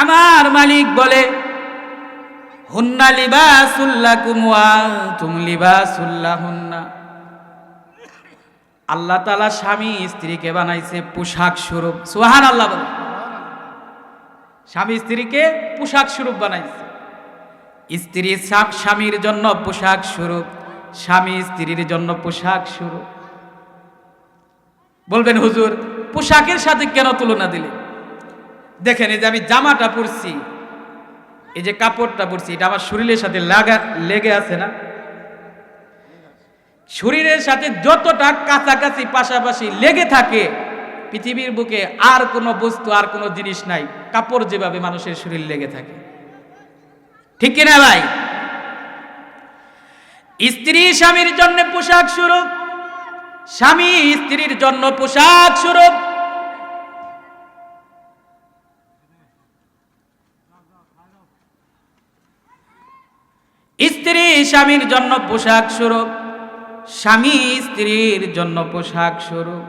আমার মালিক বলে হুন্না লিবাসুল লাকুম ওয়া আনতুম লিবাসুল লাহুন্না। আল্লাহ তাআলা স্বামী স্ত্রীকে বানাইছে পোশাক স্বরূপ। সুবহানাল্লাহ বলে। স্বামী স্ত্রীকে পোশাক স্বরূপ বানাইছে। স্ত্রী স্বামীর জন্য পোশাক স্বরূপ, স্বামী স্ত্রীর জন্য পোশাক স্বরূপ। বলবেন হুজুর পোশাকের সাথে কেন তুলনা দিলেন? দেখেন এই যে আমি জামাটা পরছি, এই যে কাপড়টা পরছি, এটা আমার শরীরের সাথে লেগে আছে না? শরীরের সাথে যতটা কাছাকাছি পাশাপাশি লেগে থাকে পৃথিবীর বুকে আর কোনো বস্তু আর কোনো জিনিস নাই কাপড় যেভাবে মানুষের শরীর লেগে থাকে, ঠিক কিনা ভাই? স্ত্রী স্বামীর জন্য পোশাক স্বরূপ, স্বামী স্ত্রীর জন্য পোশাক স্বরূপ। স্ত্রী স্বামীর জন্য পোশাক স্বরূপ, স্বামী স্ত্রীর জন্য পোশাক স্বরূপ।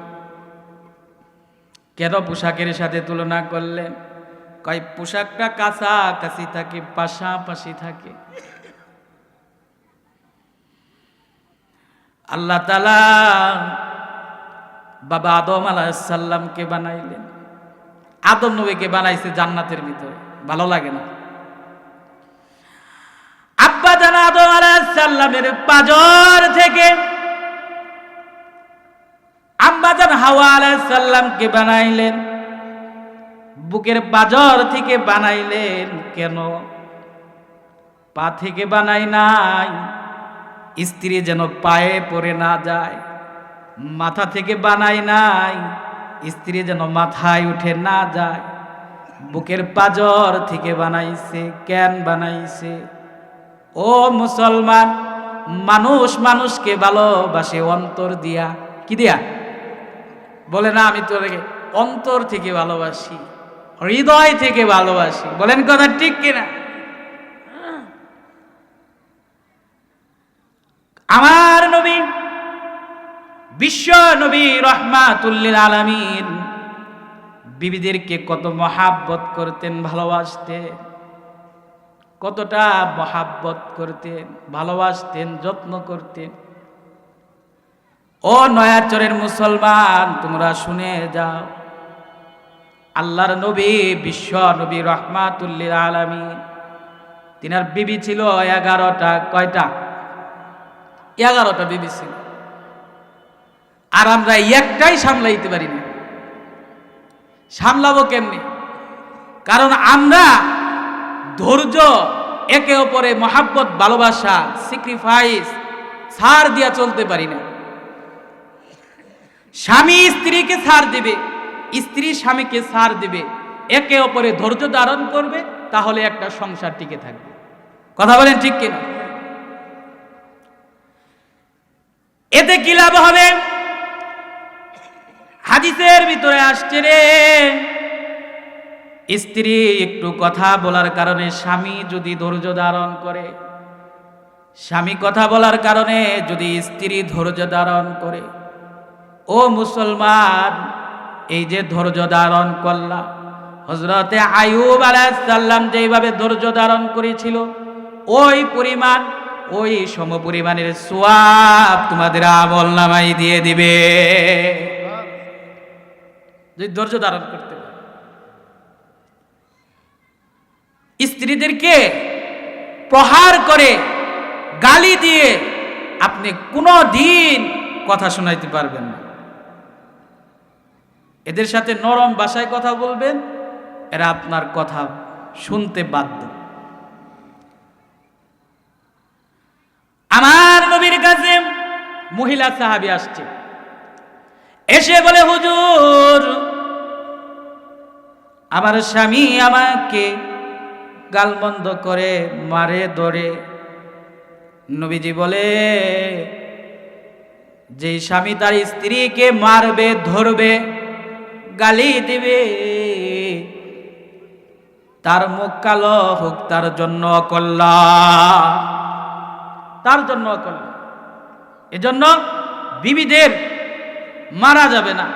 কেন পোশাকের সাথে তুলনা করলেন? কয় পোশাকটা কাছাকাছি থাকে, পাশাপাশি থাকে। আল্লাহ তাআলা বাবা আদম আলাইহিস সালামকে বানাইলেন। আদম নবীকে বানাইছে জান্নাতের ভিতরে, ভালো লাগে না? আব্বা জান আদম আলাইহিস সালামের পাঁজর থেকে আম্মা জান হাওয়া আলাইহিস সালামকে বানাইলেন, বুকের পাঁজর থেকে বানাইলেন। কেন? পা থেকে বানাই নাই, স্ত্রী যেন পায়ে পড়ে না যায়। মাথা থেকে বানাই নাই, স্ত্রী যেন মাথায় উঠে না যায়। বুকের পাঁজর থেকে বানাইছে। কেন বানাইছে? ও মুসলমান, মানুষ মানুষকে ভালোবাসে অন্তর দিয়া। কি দিয়া? বলে না আমি তোকে অন্তর থেকে ভালোবাসি, হৃদয় থেকে ভালোবাসি। বলেন কথা ঠিক কিনা? আমার নবী বিশ্ব নবী রাহমাতুল লিল আলামিন বিবিদেরকে কত মহাব্বত করতেন, ভালোবাসতেন। কতটা মহাব্বত করতেন, ভালোবাসতেন, যত্ন করতেন। ও নয়াচরের মুসলমান, তোমরা শুনে যাও। আল্লাহর নবী বিশ্ব নবী রাহমাতুল লিল আলামিন, তিনার বিবি ছিল 11টা। কয়টা? 11টা বিবি ছিল। আর আমরা একটাই সামলাইতে পারি না। সামলাবো কেমনে? কারণ আমরা ধৈর্য, একে অপরে মহাব্বত, ভালোবাসা, স্যাক্রিফাইস, ছাড় দিয়া চলতে পারি না। স্বামী স্ত্রীকে ছাড় দিবে, স্ত্রী স্বামীকে ছাড় দিবে, একে অপরে ধৈর্য ধারণ করবে, তাহলে একটা সংসার টিকে থাকবে। কথা বলেন ঠিক কিনা? এতে কি লাভ হবে? হাদিসের ভিতরে আসছে রে, স্ত্রী একটু কথা বলার কারণে স্বামী যদি ধৈর্য ধারণ করে, স্বামী কথা বলার কারণে যদি স্ত্রী ধৈর্য ধারণ করে, ও মুসলমান, এই যে ধৈর্য ধারণ করলা, হযরতে আইয়ুব আলাইহিস সালাম যেভাবে ধৈর্য ধারণ করেছিল, ওই পরিমাণ, ওই সমপরিমাণের সওয়াব তোমাদের আমলনামায় দিয়ে দিবে, যদি ধৈর্য ধারণ করতে পারে। স্ত্রীদেরকে প্রহার করে, গালি দিয়ে আপনি কোনো দিন কথা শোনাইতে পারবেন না। এদের সাথে নরম ভাষায় কথা বলবেন, এরা আপনার কথা শুনতে বাধ্য। আমার নবীর কাছে মহিলা সাহাবী আসছে, এসে বলে হুজুর, আমার স্বামী আমাকে গালমন্দ করে, মারে, ধরে। নবীজি বলে, যে স্বামী তার স্ত্রীকে মারবে, ধরবে, গালি দিবে, তার মুখ কালো হোক, তার জন্য অকল্যাণ, তার জন্য অকল্যাণ। এজন্য বিবিদের মারা যাবে না।